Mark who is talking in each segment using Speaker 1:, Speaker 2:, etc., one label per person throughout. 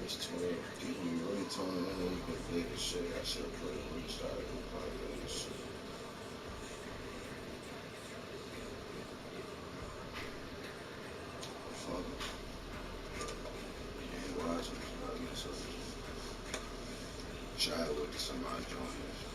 Speaker 1: It's 12. People really toning in and been big as shit. I should have played when we started. We probably big as shit. Fuck it. You ain't watching. So try it with somebody joining us.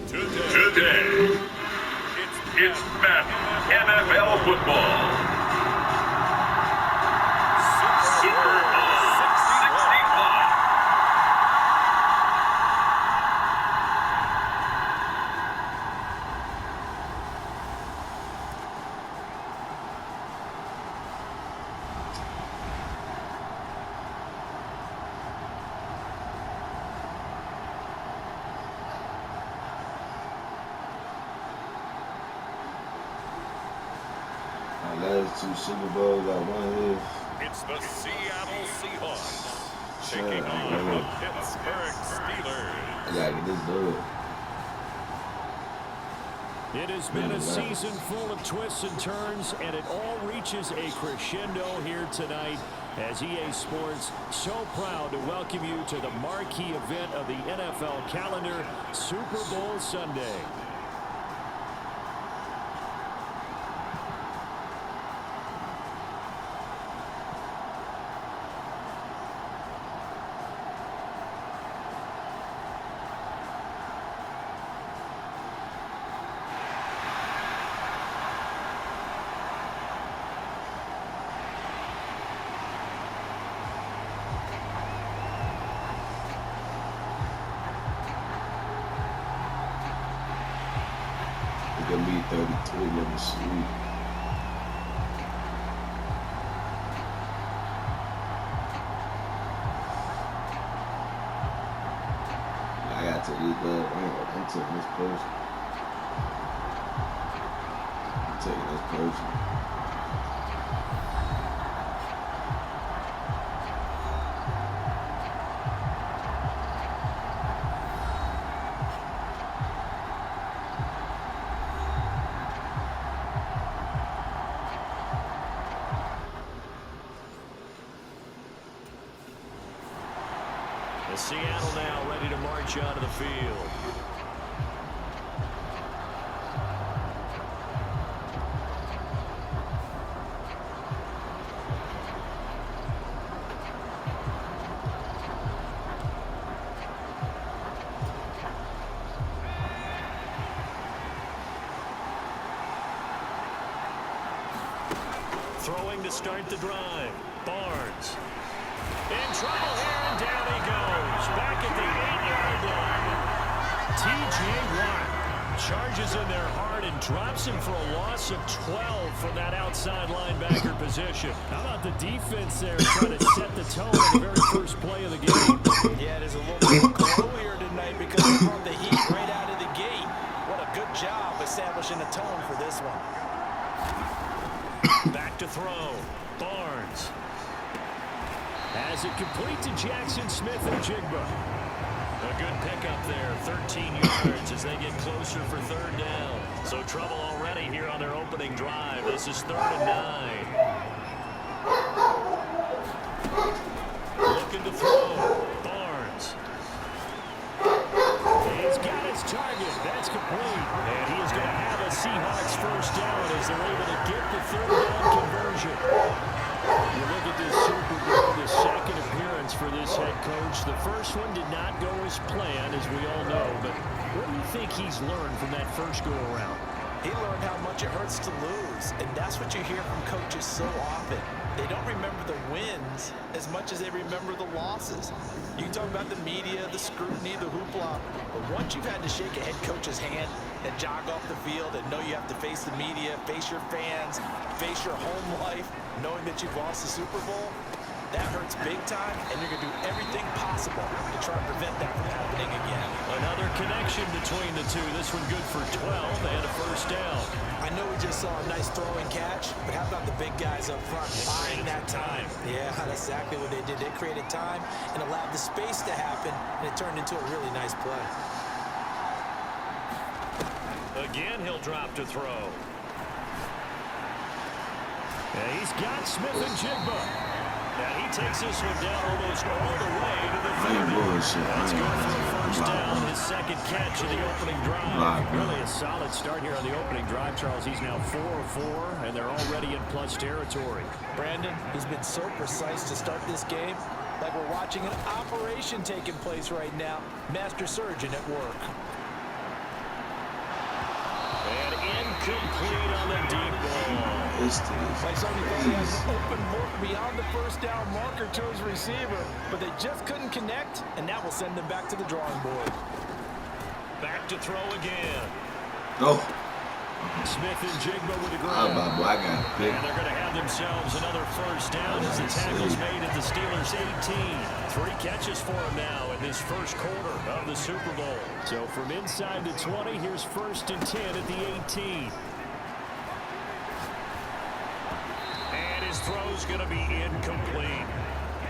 Speaker 2: Today, it's Madden NFL football. Superbowl 65.
Speaker 1: Last two Super Bowls I won here.
Speaker 2: It's the Seattle Seahawks taking on the Pittsburgh Steelers.
Speaker 1: I gotta get this done.
Speaker 3: It has been a season full of twists and turns, and it all reaches a crescendo here tonight as EA Sports so proud to welcome you to the marquee event of the NFL calendar, Super Bowl Sunday.
Speaker 1: Give me 33, let me see. I gotta take these back. I'm taking this person. I'm taking this person.
Speaker 3: Seattle now ready to march onto the field. Throwing to start the drive. Barnes. In trouble here, and down he goes. Back at the 8-yard line. T.J. Watt charges in there hard and drops him for a loss of 12 from that outside linebacker position. How about the defense there trying to set the tone on the very first play of the game?
Speaker 4: Yeah, it is a little bit glow here tonight because they brought the heat right out of the gate. What a good job establishing a tone for this one.
Speaker 3: Back to throw. Barnes. Has it complete to Jackson Smith and Jigba. A good pickup there, 13 yards as they get closer for third down. So trouble already here on their opening drive. This is 3rd and 9. Looking to throw. Barnes. Coach. The first one did not go as planned, as we all know. But what do you think he's learned from that first go-around?
Speaker 4: He learned how much it hurts to lose, and that's what you hear from coaches so often. They don't remember the wins as much as they remember the losses. You can talk about the media, the scrutiny, the hoopla, but once you've had to shake a head coach's hand and jog off the field and know you have to face the media, face your fans, face your home life, knowing that you've lost the Super Bowl, that hurts big time, and you're going to do everything possible to try to prevent that from happening again.
Speaker 3: Another connection between the two. This one good for 12 and a first down.
Speaker 4: I know we just saw a nice throwing catch, but how about the big guys up front buying that time? Yeah, that's exactly what they did. They created time and allowed the space to happen, and it turned into a really nice play.
Speaker 3: Again, he'll drop to throw. And he's got Smith and Jigba. Now he takes this one down almost all the way to the 30. That's good for the first down, his second catch of the opening drive. Really a solid start here on the opening drive, Charles. He's now 4 of 4, and they're already in plus territory.
Speaker 4: Brandon, he's been so precise to start this game, like we're watching an operation taking place right now. Master surgeon at work.
Speaker 3: And incomplete on the deep ball.
Speaker 4: Like somebody thought he has an open look beyond the first down marker to his receiver, but they just couldn't connect, and that will send them back to the drawing board.
Speaker 3: Back to throw again.
Speaker 1: No.
Speaker 3: Smith and Jigba with the grab.
Speaker 1: I got a pick.
Speaker 3: And they're going to have themselves another first down as the tackle's made at the Steelers' 18. 3 catches for him now in this first quarter of the Super Bowl. So from inside the 20, here's first and 10 at the 18. And his throw's going to be incomplete.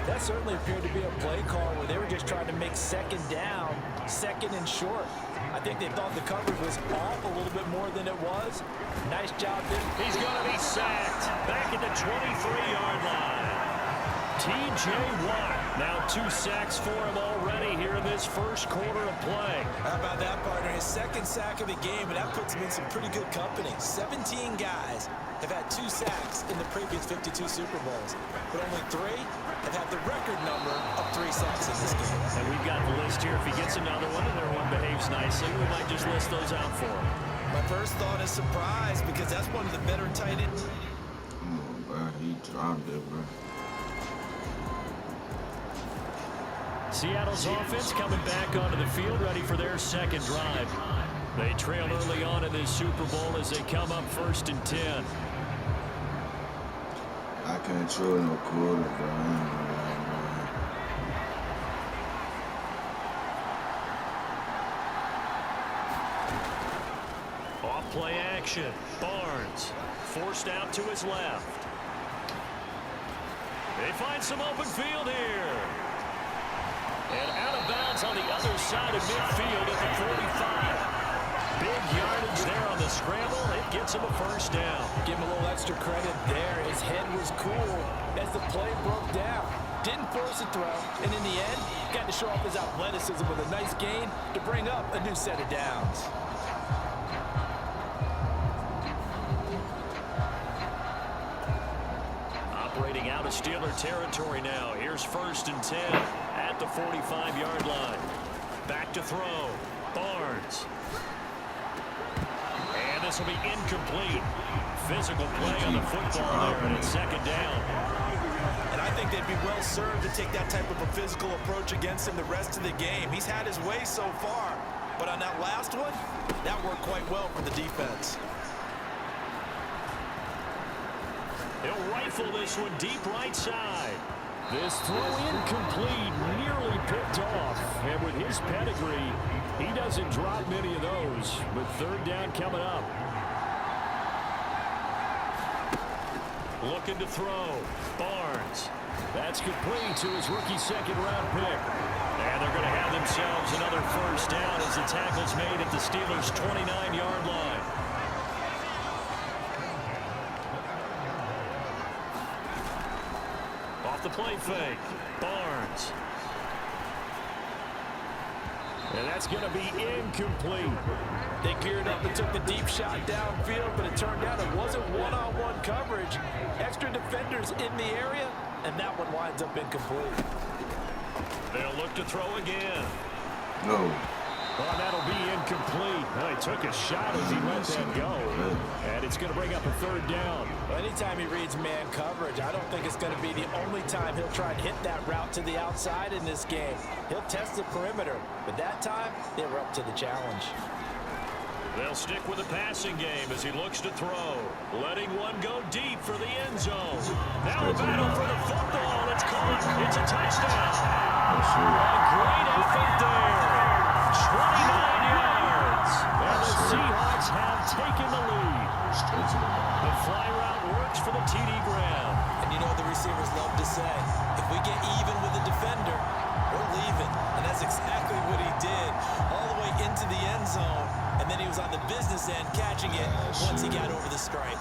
Speaker 4: That certainly appeared to be a play call where they were just trying to make second down, second and short. I think they thought the coverage was off a little bit more than it was. Nice job there.
Speaker 3: He's going to be sacked back at the 23-yard line. T.J. Watt, now 2 sacks for him already here in this first quarter of play.
Speaker 4: How about that, partner? His second sack of the game, and that puts him in some pretty good company. 17 guys have had 2 sacks in the previous 52 Super Bowls, but only 3 have had the record number of 3 sacks in this game.
Speaker 3: And we've got the list here. If he gets another one and their one behaves nicely, we might just list those out for him.
Speaker 4: My first thought is surprise, because that's one of the better tight ends.
Speaker 1: Come on, bro. He dropped it, bro.
Speaker 3: Seattle's offense coming back onto the field, ready for their second drive. They trail early on in this Super Bowl as they come up first and 10.
Speaker 1: I can't throw no quarter, bro.
Speaker 3: Off play action. Barnes forced out to his left. They find some open field here. And out of bounds on the other side of midfield at the 45. Big yardage there on the scramble. It gets him a first down.
Speaker 4: Give him a little extra credit there. His head was cool as the play broke down. Didn't force a throw, and in the end, got to show off his athleticism with a nice gain to bring up a new set of downs.
Speaker 3: Operating out of Steeler territory now. Here's first and 10 at the 45-yard line. Back to throw. Barnes. And this will be incomplete. Physical play on the football there, and it's second down.
Speaker 4: And I think they'd be well served to take that type of a physical approach against him the rest of the game. He's had his way so far, but on that last one, that worked quite well for the defense.
Speaker 3: He'll rifle this one deep right side. This throw incomplete, nearly picked off. And with his pedigree, he doesn't drop many of those. With third down coming up. Looking to throw. Barnes. That's complete to his rookie second-round pick. And they're going to have themselves another first down as the tackle's made at the Steelers' 29-yard line. Off the play fake. Barnes. And that's going to be incomplete.
Speaker 4: They geared up and took the deep shot downfield, but it turned out it wasn't one-on-one coverage. Extra defenders in the area, and that one winds up incomplete.
Speaker 3: They'll look to throw again.
Speaker 1: No.
Speaker 3: Well, that'll be incomplete. Well, he took a shot as he let that go. And it's going to bring up a third down.
Speaker 4: Well, anytime he reads man coverage, I don't think it's going to be the only time he'll try and hit that route to the outside in this game. He'll test the perimeter. But that time, they were up to the challenge.
Speaker 3: They'll stick with the passing game as he looks to throw. Letting one go deep for the end zone. Now a battle for the football. It's caught. It's a touchdown. A great effort there. 29 yards. And the Seahawks have taken the lead. The fly route works for the TD Graham.
Speaker 4: And you know what the receivers love to say? If we get even with the defender, we're leaving. And that's exactly what he did. All the way into the end zone. And then he was on the business end catching it once he got over the stripe.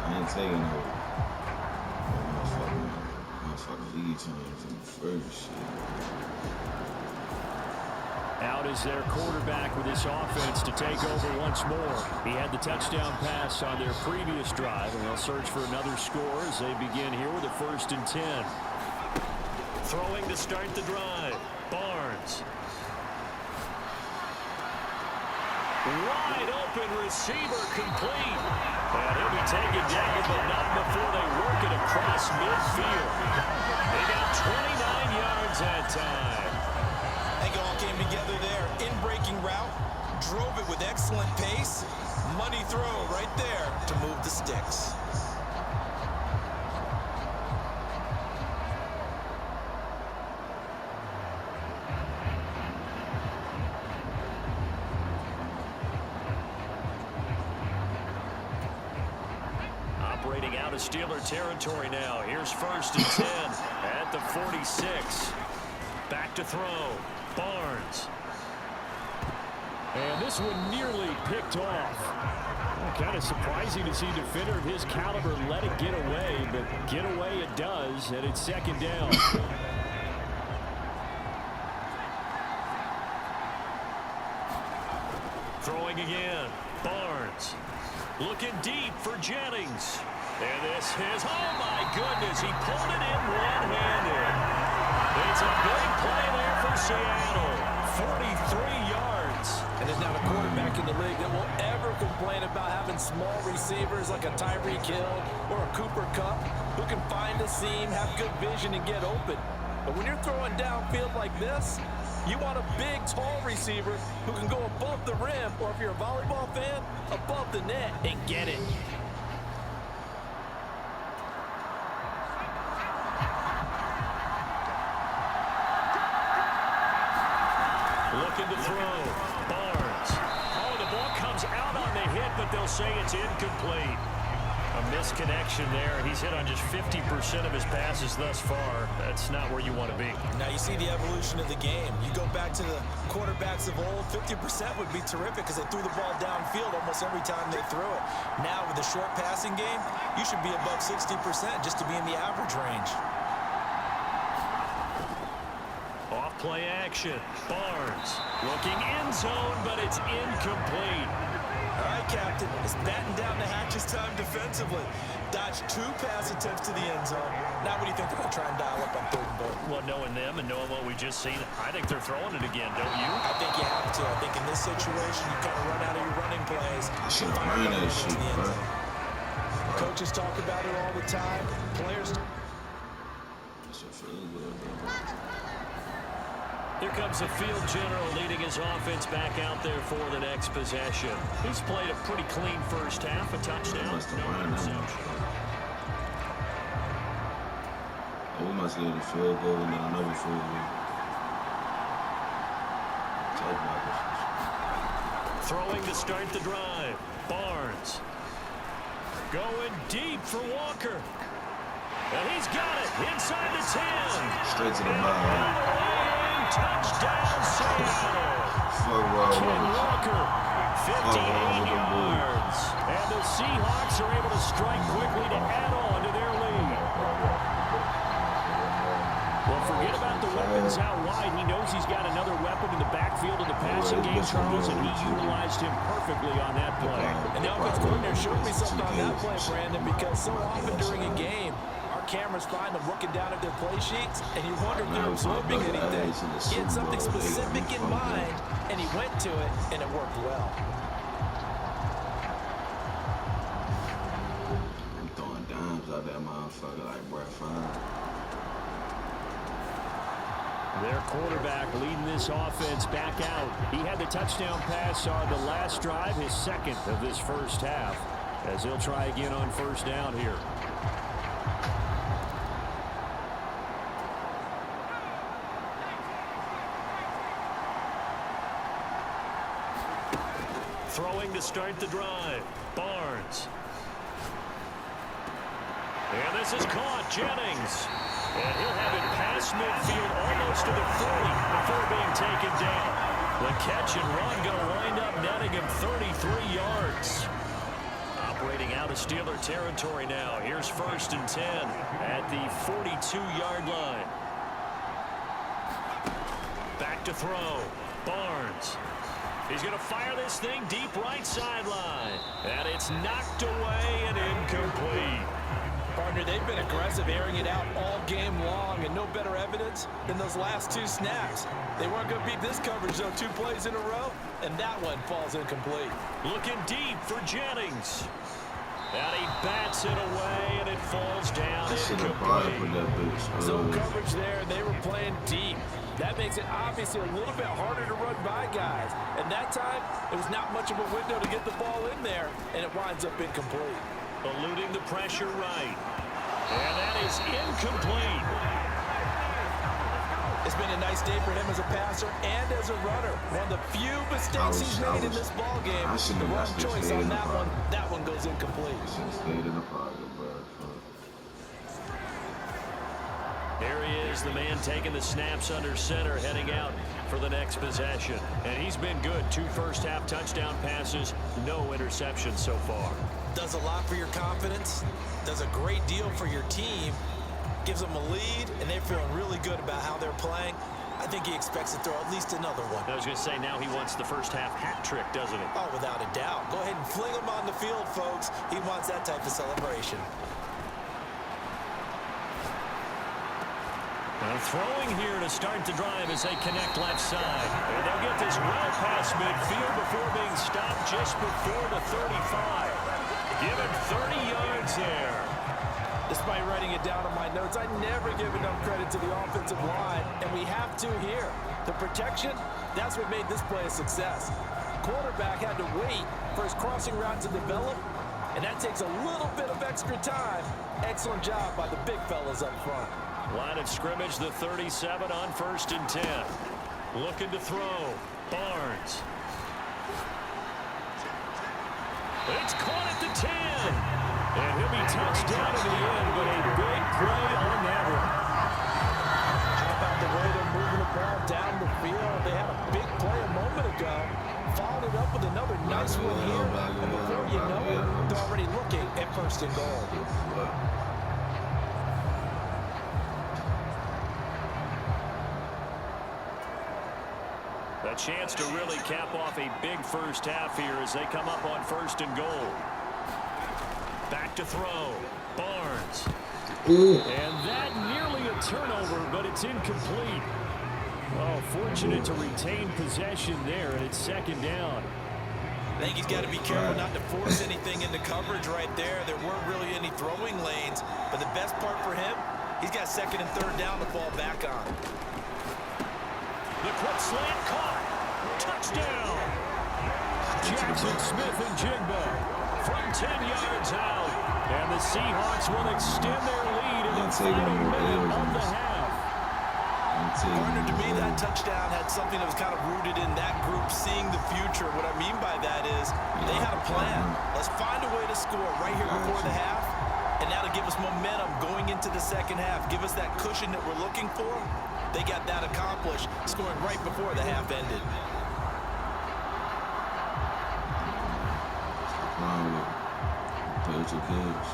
Speaker 1: I ain't taking no motherfucking lead times in the first shit.
Speaker 3: Out is their quarterback with this offense to take over once more. He had the touchdown pass on their previous drive, and they'll search for another score as they begin here with a 1st and 10. Throwing to start the drive. Barnes. Wide open receiver complete. And he'll be taken down, but not before they work it across midfield. They got 29 yards that time.
Speaker 4: They all came together there. In-breaking route. Drove it with excellent pace. Money throw right there to move the sticks.
Speaker 3: Operating out of Steeler territory now. Here's 1st and 10 at the 46. Back to throw. Barnes. And this one nearly picked off. Kind of surprising to see a defender of his caliber let it get away, but get away it does, and it's 2nd down. Throwing again. Barnes. Looking deep for Jennings. And this is, oh my goodness, he pulled it in one-handed. It's a big play there for Seattle. 43 yards.
Speaker 4: And there's not a quarterback in the league that will ever complain about having small receivers like a Tyreek Hill or a Cooper Kupp who can find a seam, have good vision, and get open. But when you're throwing downfield like this, you want a big, tall receiver who can go above the rim, or if you're a volleyball fan, above the net and get it.
Speaker 3: Looking to throw. Barnes. Oh, the ball comes out on the hit, but they'll say it's incomplete. A misconnection there. He's hit on just 50% of his passes thus far. That's not where you want to be.
Speaker 4: Now you see the evolution of the game. You go back to the quarterbacks of old, 50% would be terrific because they threw the ball downfield almost every time they threw it. Now with the short passing game, you should be above 60% just to be in the average range.
Speaker 3: Off play action. Barnes looking end zone, but it's incomplete.
Speaker 4: All right, Captain, it's batten down the hatches time defensively. Dodged 2 pass attempts to the end zone. Now what do you think they're going to try and dial up on 3rd and goal?
Speaker 3: Well, knowing them and knowing what we just seen, I think they're throwing it again, don't you?
Speaker 4: I think you have to. I think in this situation, you kind of run out of your running plays.
Speaker 1: I should have ran that shit, bro.
Speaker 4: Coaches talk about it all the time. Players.
Speaker 1: That shit feel good, bro.
Speaker 3: Here comes the field general leading his offense back out there for the next possession. He's played a pretty clean first half, a touchdown, no interception.
Speaker 1: Oh, we must get a field goal and then another field goal.
Speaker 3: Throwing to start the drive. Barnes. Going deep for Walker. And he's got it inside the 10.
Speaker 1: Straight to the bottom.
Speaker 3: Touchdown, Seattle. Ken Walker, 58 yards. And the Seahawks are able to strike quickly to add on to their lead. Well, for Forget about the weapons out wide. He knows he's got another weapon in the backfield of the passing game, Charles, and he utilized him perfectly on that play.
Speaker 4: And the offense coordinator showed me something on that play, Brandon, because so often during a game, our cameras find them looking down at their play sheets, and you wonder if they're absorbing anything. He had something specific in mind, and he went to it, and it worked well.
Speaker 1: I'm throwing dimes out that motherfucker like Brett Favre.
Speaker 3: Their quarterback leading this offense back out. He had the touchdown pass on the last drive, his second of this first half, as he'll try again on first down here. Throwing to start the drive, Barnes. And this is caught, Jennings. And he'll have it past midfield almost to the 40 before being taken down. The catch and run going to wind up netting him 33 yards. Operating out of Steeler territory now. Here's 1st and 10 at the 42-yard line. Back to throw. Barnes. He's going to fire this thing deep right sideline. And it's knocked away and incomplete.
Speaker 4: Partner, they've been aggressive, airing it out all game long, and no better evidence than those last 2 snaps. They weren't going to beat this coverage, though, 2 plays in a row, and that one falls incomplete.
Speaker 3: Looking deep for Jennings. And he bats it away, and it falls down incomplete.
Speaker 4: Zone coverage there, and they were playing deep. That makes it obviously a little bit harder to run by guys. And that time, it was not much of a window to get the ball in there, and it winds up incomplete.
Speaker 3: Eluding the pressure right. And that is incomplete.
Speaker 4: It's been a nice day for him as a passer and as a runner. One of the few mistakes he's made in this ball game. The wrong choice on that one. That one goes incomplete.
Speaker 3: Here he is, the man taking the snaps under center, heading out for the next possession. And he's been good. 2 first-half touchdown passes, no interceptions so far.
Speaker 4: Does a lot for your confidence, does a great deal for your team, gives them a lead, and they're feeling really good about how they're playing. I think he expects to throw at least another one.
Speaker 3: I was going to say, now he wants the first-half hat trick, doesn't he?
Speaker 4: Oh, without a doubt. Go ahead and fling him on the field, folks. He wants that type of celebration.
Speaker 3: Throwing here to start the drive as they connect left side. And they'll get this well past midfield before being stopped just before the 35. Given 30 yards there.
Speaker 4: Despite writing it down on my notes, I never give enough credit to the offensive line, and we have to here. The protection, that's what made this play a success. Quarterback had to wait for his crossing route to develop, and that takes a little bit of extra time. Excellent job by the big fellas up front.
Speaker 3: Line of scrimmage, the 37 on 1st and 10. Looking to throw. Barnes. It's caught at the 10. And he'll be touched down in the end, but a big play on that one.
Speaker 4: How about the way they're moving the ball down the field? They had a big play a moment ago. Followed it up with another nice one here. And before you know it, they're already looking at 1st and goal.
Speaker 3: A chance to really cap off a big first half here as they come up on 1st and goal. Back to throw. Barnes. And that nearly a turnover, but it's incomplete. Well, fortunate to retain possession there, and it's 2nd down.
Speaker 4: I think he's got to be careful not to force anything into coverage right there. There weren't really any throwing lanes, but the best part for him, he's got 2nd and 3rd down to fall back on.
Speaker 3: The quick slant caught. Touchdown. Jackson Smith and Jigba from 10 yards out. And the Seahawks will extend their lead in the final minute of the half.
Speaker 4: Partner, to me, that touchdown had something that was kind of rooted in that group seeing the future. What I mean by that is they had a plan. Let's find a way to score right here before the half. And that'll give us momentum going into the 2nd half. Give us that cushion that we're looking for. They got that accomplished, scoring right before the half ended.
Speaker 1: Play with your kids.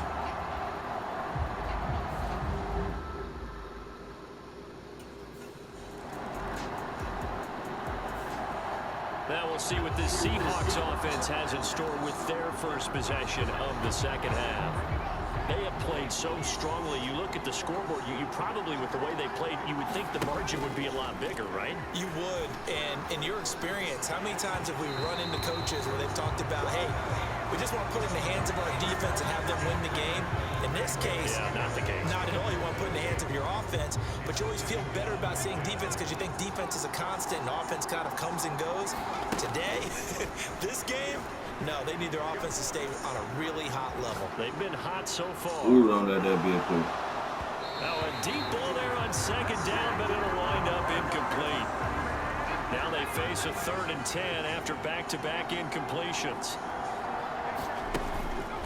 Speaker 3: see what this Seahawks offense has in store with their first possession of the second half. They have played so strongly. You look at the scoreboard, you probably, with the way they played, you would think the margin would be a lot bigger, right?
Speaker 4: You would. And in your experience, how many times have we run into coaches where they've talked about, hey, we just want to put it in the hands of our defense and have them win the game? In this case,
Speaker 3: yeah, not the case. Not
Speaker 4: at all. You want to put it in the hands of your offense, but you always feel better about seeing defense because you think defense is a constant and offense kind of comes and goes. Today, this game, no, they need their offense to stay on a really hot level.
Speaker 3: They've been hot so far.
Speaker 1: Ooh, don't let that be a thing.
Speaker 3: Now a deep ball there on second down, but it'll wind up incomplete. Now they face a 3rd and 10 after back-to-back incompletions.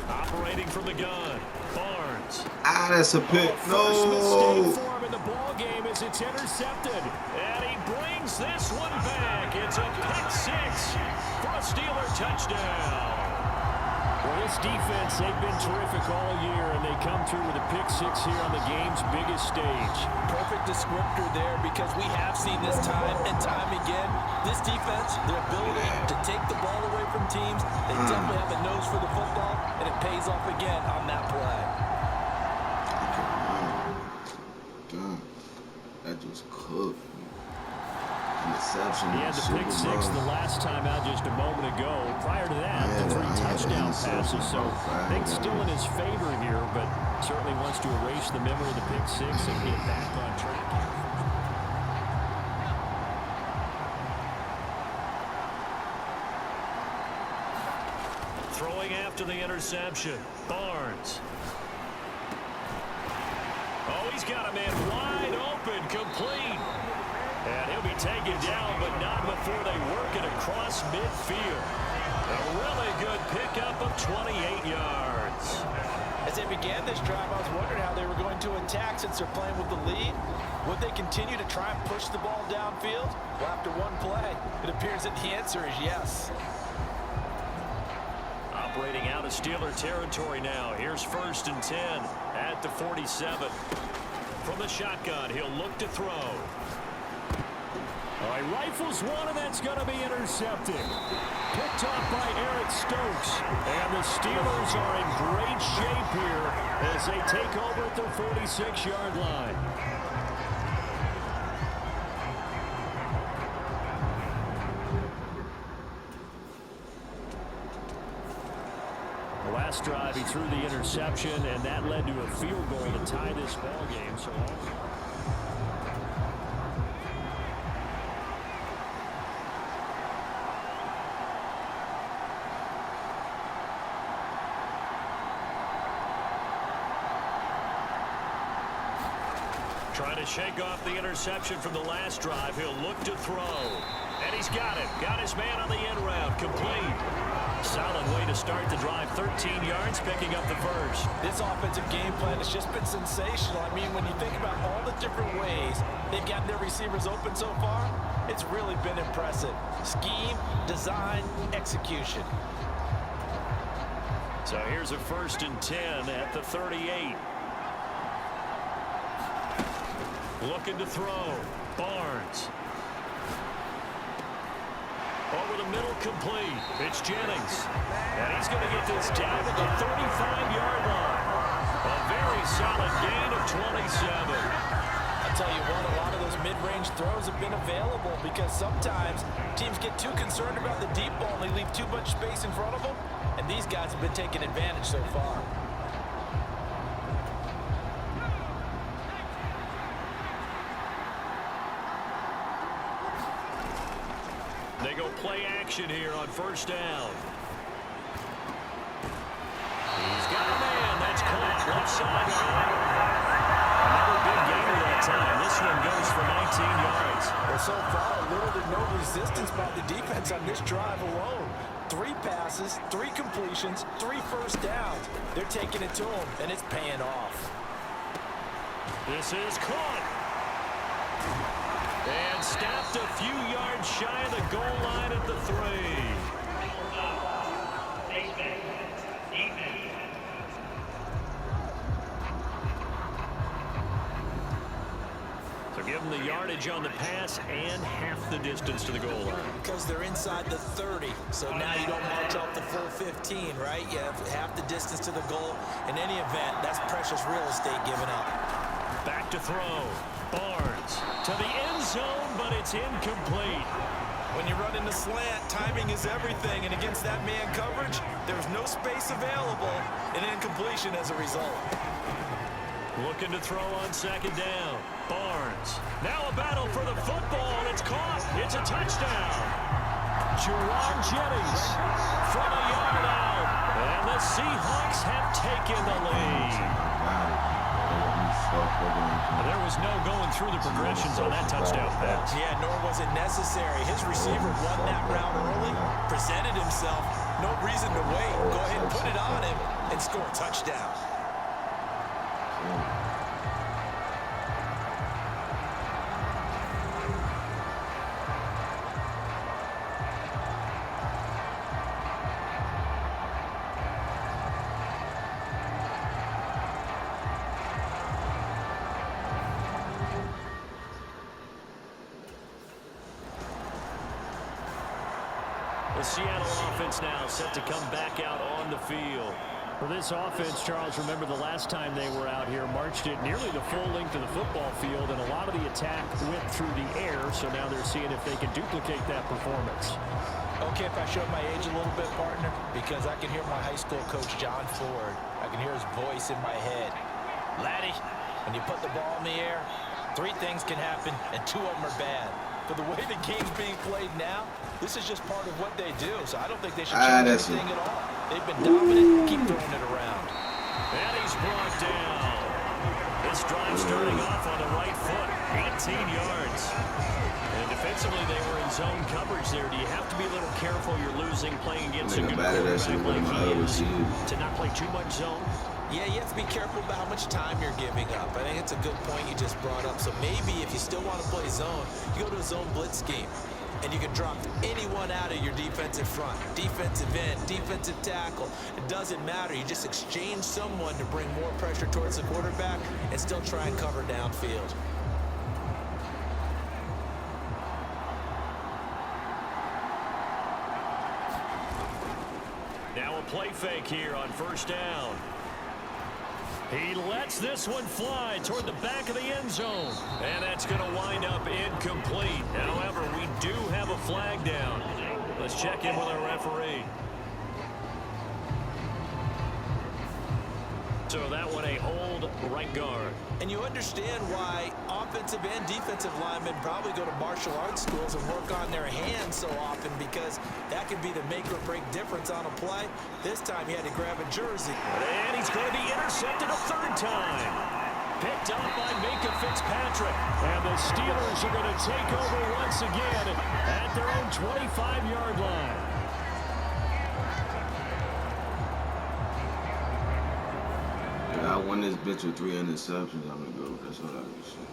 Speaker 3: Operating from the gun, Barnes.
Speaker 1: Ah, that's a pick.
Speaker 3: First
Speaker 1: No.
Speaker 3: mistake for him in the ball game as it's intercepted. And he brings this one back. It's a pick-6 for a Steeler touchdown. Well, this defense, they've been terrific all year, and they come through with a pick-6 here on the game's biggest stage.
Speaker 4: Perfect descriptor there because we have seen this time and time again. This defense, their ability to take the ball away from teams, they definitely have a nose for the football, and it pays off again on that play.
Speaker 1: God, that just cooked me. Interception.
Speaker 3: He had the pick-6 the last time out just a moment ago. Prior to that, the 3 touchdown passes. So I think still in his favor here, but certainly wants to erase the memory of the pick-6 and get back on track here. Throwing after the interception, Barnes. Oh, he's got a man wide open, complete. And he'll be taken down, but not before they work it across midfield. A really good pickup of 28 yards.
Speaker 4: As they began this drive, I was wondering how they were going to attack since they're playing with the lead. Would they continue to try and push the ball downfield? Well, after one play, it appears that the answer is yes.
Speaker 3: Operating out of Steeler territory now. Here's 1st and 10 at the 47. From the shotgun, he'll look to throw. All right, rifles one, and that's going to be intercepted. Picked off by Eric Stokes. And the Steelers are in great shape here as they take over at their 46-yard line. The last drive, he threw the interception, and that led to a field goal to tie this ball game. So trying to shake off the interception from the last drive. He'll look to throw. And he's got it. Got his man on the end route. Complete. Solid way to start the drive. 13 yards, picking up the first.
Speaker 4: This offensive game plan has just been sensational. I mean, when you think about all the different ways they've gotten their receivers open so far, it's really been impressive. Scheme, design, execution.
Speaker 3: So here's a 1st and 10 at the 38. Looking to throw. Barnes. Over the middle, complete. It's Jennings. And he's going to get this down to the 35-yard line. A very solid gain of 27.
Speaker 4: I'll tell you what, a lot of those mid-range throws have been available because sometimes teams get too concerned about the deep ball and they leave too much space in front of them. And these guys have been taking advantage so far.
Speaker 3: They go play action here on 1st down. He's got a man. That's caught left side. Another big gainer that time. This one goes for 19 yards.
Speaker 4: Well, so far, little to no resistance by the defense on this drive alone. 3 passes, 3 completions, 3 first downs. They're taking it to them, and it's paying off.
Speaker 3: This is caught. And stopped a few yards shy of the goal line at the 3. So give them them the yardage on the pass and half the distance to the goal line.
Speaker 4: Because they're inside the 30, so now you don't march off the full 15, right? You have half the distance to the goal. In any event, that's precious real estate given up.
Speaker 3: Back to throw. Barnes to the end zone, but it's incomplete.
Speaker 4: When you run in the slant, timing is everything, and against that man coverage, there's no space available, and incompletion as a result.
Speaker 3: Looking to throw on second down. Barnes. Now a battle for the football, and it's caught. It's a touchdown. Juwan Jennings from a yard out, and the Seahawks have taken the lead. There was no going through the progressions on that touchdown pass.
Speaker 4: Yeah, nor was it necessary. His receiver won that route early, presented himself, no reason to wait. Go ahead and put it on him and score a touchdown.
Speaker 3: The Seattle offense now set to come back out on the field.
Speaker 5: For this offense, Charles, remember the last time they were out here, marched it nearly the full length of the football field, and a lot of the attack went through the air, so now they're seeing if they can duplicate that performance.
Speaker 4: Okay, if I show my age a little bit, partner, because I can hear my high school coach, John Ford. I can hear his voice in my head. Laddie, when you put the ball in the air, 3 things can happen, and 2 of them are bad. But the way the game's being played now, this is just part of what they do, so I don't think they should change anything at all. They've been dominant, keep throwing it around.
Speaker 3: And he's brought down. This drive starting off on the right foot, 18 yards. And defensively, they were in zone coverage there. Do you have to be a little careful? You're losing, playing against a good quarterback like he is, to not play too much zone?
Speaker 4: Yeah, you have to be careful about how much time you're giving up. I think it's a good point you just brought up. So maybe if you still want to play zone, you go to a zone blitz scheme. And you can drop anyone out of your defensive front. Defensive end, defensive tackle. It doesn't matter. You just exchange someone to bring more pressure towards the quarterback and still try and cover downfield.
Speaker 3: Now a play fake here on first down. He lets this one fly toward the back of the end zone. And that's going to wind up incomplete. However, we do have a flag down. Let's check in with our referee. So that one a hold right guard.
Speaker 4: And you understand why offensive and defensive linemen probably go to martial arts schools and work on their hands so often, because that can be the make or break difference on a play. This time he had to grab a jersey.
Speaker 3: And he's going to be intercepted a 3rd time. Picked up by Minka Fitzpatrick. And the Steelers are going to take over once again at their own 25-yard line.
Speaker 1: I won this bitch with 3 interceptions. I'm gonna go. That's what I can see.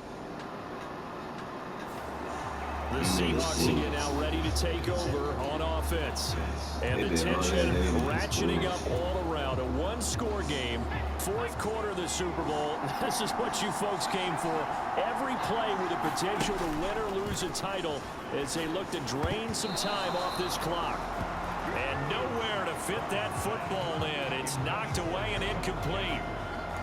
Speaker 3: The Seahawks again now ready to take over on offense. And the tension ratcheting up all around. A 1-score game. 4th quarter of the Super Bowl. This is what you folks came for. Every play with the potential to win or lose a title as they look to drain some time off this clock. And nowhere to fit that football in. It's knocked away and incomplete.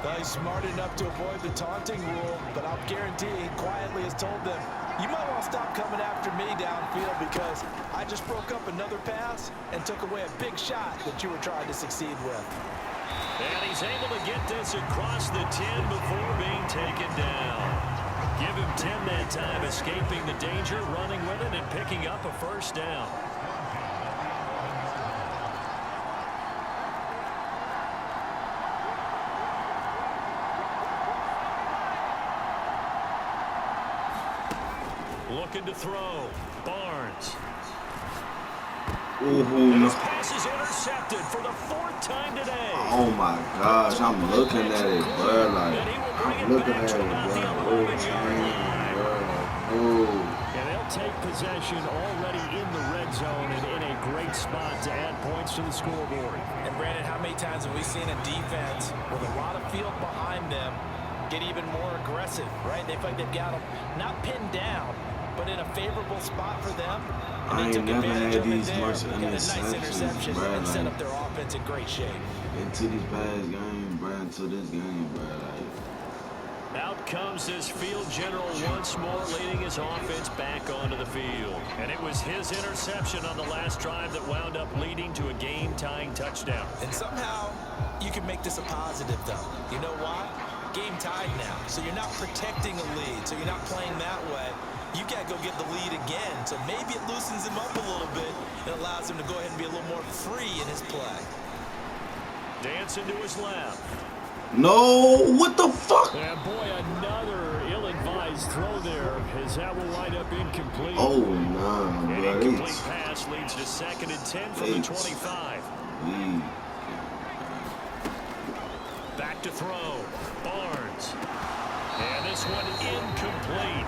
Speaker 4: Well, he's smart enough to avoid the taunting rule, but I'll guarantee he quietly has told them, you might want to stop coming after me downfield because I just broke up another pass and took away a big shot that you were trying to succeed with.
Speaker 3: And he's able to get this across the 10 before being taken down. Give him 10 that time, escaping the danger, running with it, and picking up a 1st down. Looking to throw. Barnes. This pass is intercepted for the 4th time today.
Speaker 1: Oh my gosh, I'm looking at it, bro. Like, I'm looking at it, bro.
Speaker 5: And they'll take possession already in the red zone and in a great spot to add points to the scoreboard.
Speaker 4: And Brandon, how many times have we seen a defense with a lot of field behind them get even more aggressive, right? They feel like they've got them not pinned down, but in a favorable spot for them. And
Speaker 1: I
Speaker 4: they took
Speaker 1: ain't never
Speaker 4: advantage
Speaker 1: had
Speaker 4: of it
Speaker 1: these
Speaker 4: there.
Speaker 1: much
Speaker 4: Got a nice interception
Speaker 1: bro.
Speaker 4: and set
Speaker 1: Like,
Speaker 4: up their offense in great shape.
Speaker 1: into these past game, bro, into this game, bro. Like,
Speaker 5: out comes this field general once more, leading his offense back onto the field. And it was his interception on the last drive that wound up leading to a game-tying touchdown.
Speaker 4: And somehow you can make this a positive, though. You know why? Game tied now. So you're not protecting a lead. So you're not playing that way. You got to go get the lead again. So maybe it loosens him up a little bit and allows him to go ahead and be a little more free in his play.
Speaker 5: Dancing to his left.
Speaker 1: no, what the fuck?
Speaker 5: And boy, another ill-advised throw there, as that will wind up incomplete.
Speaker 1: Oh, nah,
Speaker 5: An
Speaker 1: bro.
Speaker 5: incomplete pass leads to 2nd and 10 from the 25. Back to throw. Barnes. And this one incomplete.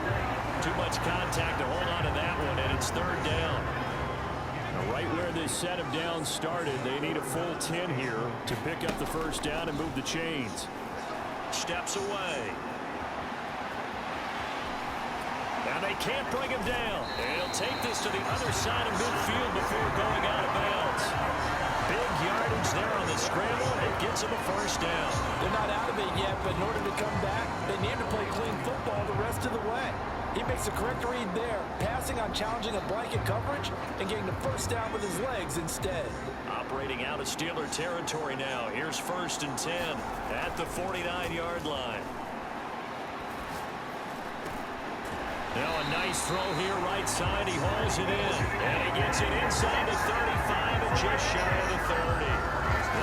Speaker 5: Too much contact to hold on to that one, and it's 3rd down. Now, right where this set of downs started, they need a full 10 here to pick up the 1st down and move the chains. Steps away. Now they can't bring him down. And he'll take this to the other side of midfield before going out of bounds. Big yardage there on the scramble. It gets him a 1st down.
Speaker 4: They're not out of it yet, but in order to come back, they need to play clean football the rest of the way. He makes a correct read there, passing on challenging a blanket coverage and getting the 1st down with his legs instead.
Speaker 5: Operating out of Steeler territory now. Here's 1st and 10 at the 49-yard line. Now a nice throw here right side. He hauls it in. And he gets it inside the 35 and just shy of the 30.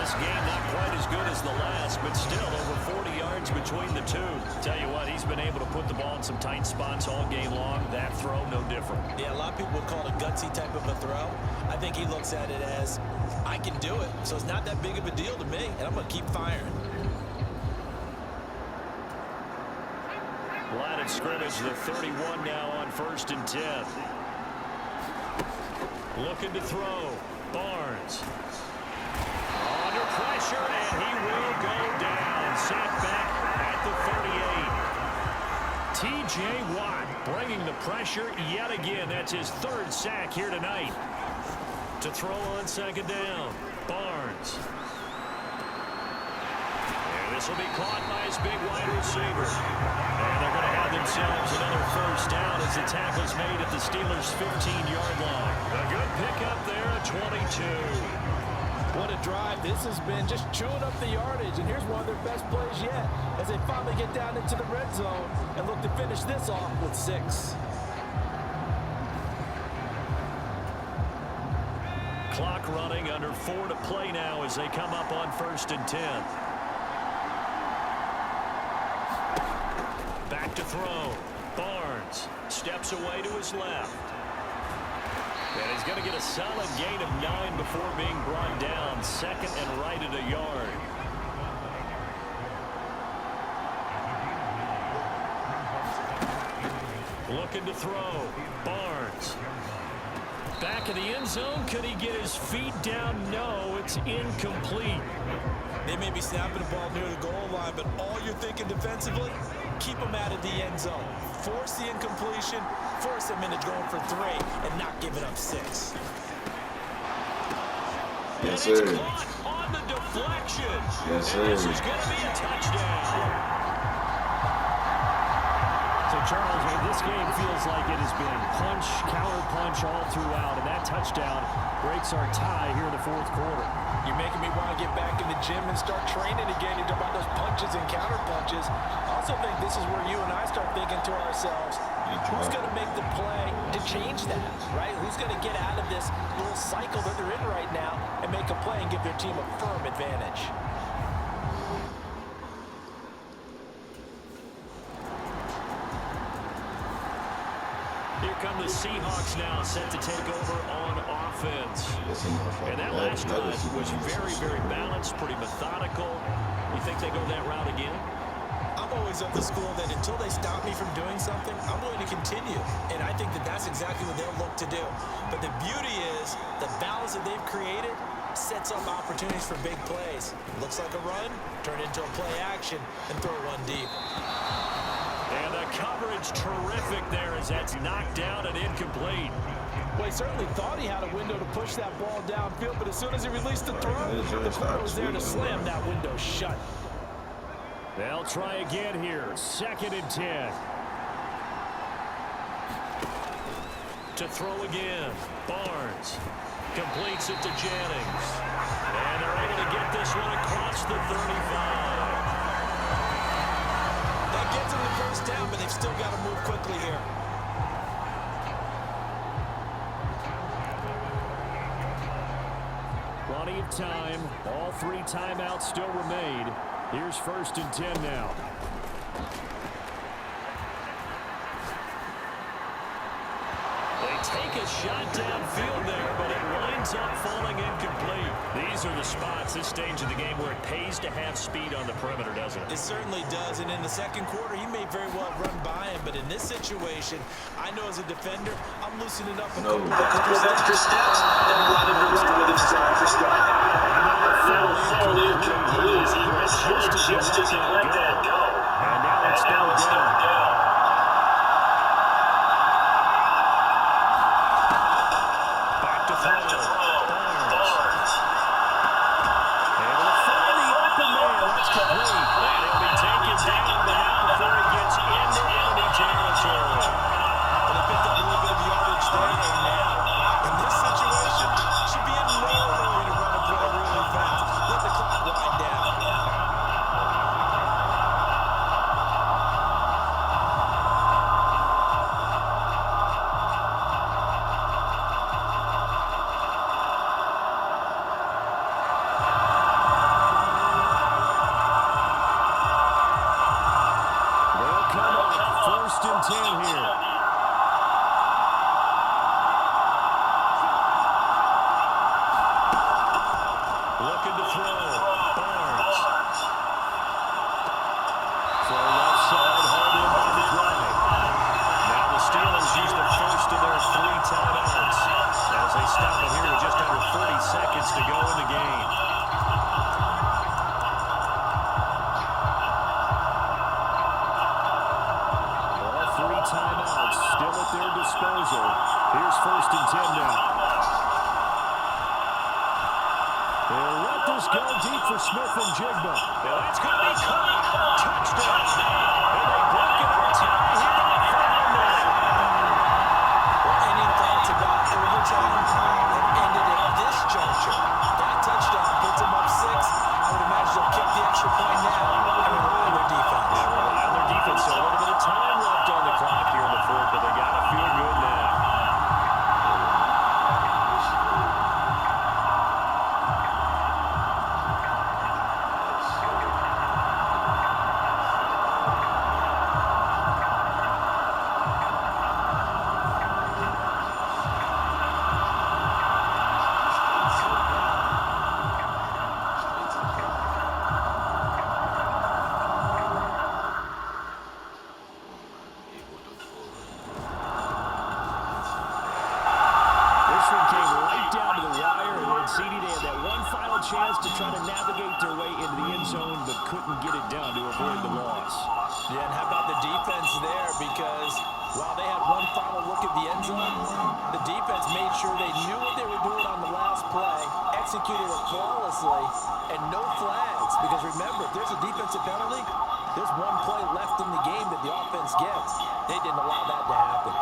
Speaker 5: This game not quite as good as the last, but still over 40 yards between the two. Tell you what, he's been able to put the ball in some tight spots all game long. That throw, no different.
Speaker 4: Yeah, a lot of people would call it a gutsy type of a throw. I think he looks at it as, I can do it. So it's not that big of a deal to me, and I'm going to keep firing.
Speaker 5: Line of scrimmage, the 31 now on 1st and 10. Looking to throw. Barnes. Under pressure, and he will go down. Sacked back at the 38. T.J. Watt bringing the pressure yet again. That's his 3rd sack here tonight. To throw on 2nd down. Barnes. This will be caught by his big wide receiver. And they're going to have themselves another 1st down as the tackle's made at the Steelers' 15-yard line. A good pickup there at 22.
Speaker 4: What a drive this has been, just chewing up the yardage. And here's one of their best plays yet as they finally get down into the red zone and look to finish this off with 6.
Speaker 5: Clock running, under 4 to play now as they come up on 1st and 10. Back to throw. Barnes steps away to his left. And he's going to get a solid gain of 9 before being brought down. 2nd and right at a yard. Looking to throw. Barnes. Back in the end zone. Could he get his feet down? No, it's incomplete.
Speaker 4: They may be snapping the ball near the goal line, but all you're thinking defensively, keep them out of the end zone. Force the incompletion, force them into going for 3, and not giving up 6.
Speaker 1: Yes,
Speaker 5: and
Speaker 1: sir.
Speaker 5: it's caught on the deflection.
Speaker 1: Yes, sir.
Speaker 5: And this is going to be a touchdown. So, Charles, this game feels like it has been punch, counter punch all throughout, and that touchdown breaks our tie here in the 4th quarter.
Speaker 4: You're making me want to get back in the gym and start training again. You talk about those punches and counter punches. I also think this is where you and I start thinking to ourselves, who's going to make the play to change that, right? Who's going to get out of this little cycle that they're in right now and make a play and give their team a firm advantage?
Speaker 5: Here come the Seahawks now, set to take over on offense. And that last drive was very, very balanced, pretty methodical. You think they go that route again?
Speaker 4: I'm always of the school that until they stop me from doing something, I'm willing to continue. And I think that that's exactly what they'll look to do. But the beauty is the balance that they've created sets up opportunities for big plays. Looks like a run, turn it into a play action, and throw one deep.
Speaker 5: And the coverage terrific there as that's knocked down and incomplete.
Speaker 4: Well, he certainly thought he had a window to push that ball downfield, but as soon as he released the throw, the corner was there to slam that window shut.
Speaker 5: They'll try again here. 2nd and 10. To throw again. Barnes completes it to Jennings. And they're able to get this one across the 35.
Speaker 4: That gets them the first down, but they've still got to move quickly here.
Speaker 5: Plenty of time. All 3 timeouts still remain. Here's 1st and 10 now. They take a shot downfield there, but it winds up falling incomplete. These are the spots, this stage of the game, where it pays to have speed on the perimeter, doesn't it?
Speaker 4: It certainly does, and in the second quarter, he may very well run by him, but in this situation, I know as a defender, I'm loosening up a couple of extra steps.
Speaker 5: Just as he let that go. And now it's down. Back to throw. Barnes. Able to find the open man. That's complete. And he'll be taken down, but not before he gets into enemy territory.
Speaker 4: Well, they picked up a little bit of yardage there, and now, in this situation, should be in no hurry to run a play really fast. Let the clock wind down.
Speaker 5: Here's 1st and 10 now. They'll let this go deep for Smith and Jigba. Now that's going to be caught. Touchdown. And they break it on time here in the final minute.
Speaker 4: Well, any thoughts about overtime have ended at this juncture. That touchdown puts them up 6. I would imagine they'll kick the extra point now and rely on their defense.
Speaker 5: Yeah, rely on their defense. So a little bit of time left on the clock here in the 4th, but they got to feel good now. Chance to try to navigate their way into the end zone, but couldn't get it down to avoid the loss.
Speaker 4: Yeah, and how about the defense there? Because while they had one final look at the end zone, the defense made sure they knew what they were doing on the last play, executed it flawlessly, and no flags. Because remember, if there's a defensive penalty, there's one play left in the game that the offense gets. They didn't allow that to happen.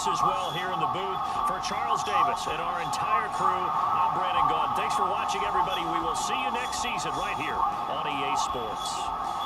Speaker 5: As well here in the booth. For Charles Davis and our entire crew, I'm Brandon Gaudin. Thanks
Speaker 3: Thanks for watching, everybody. We will see you next season right here on EA Sports.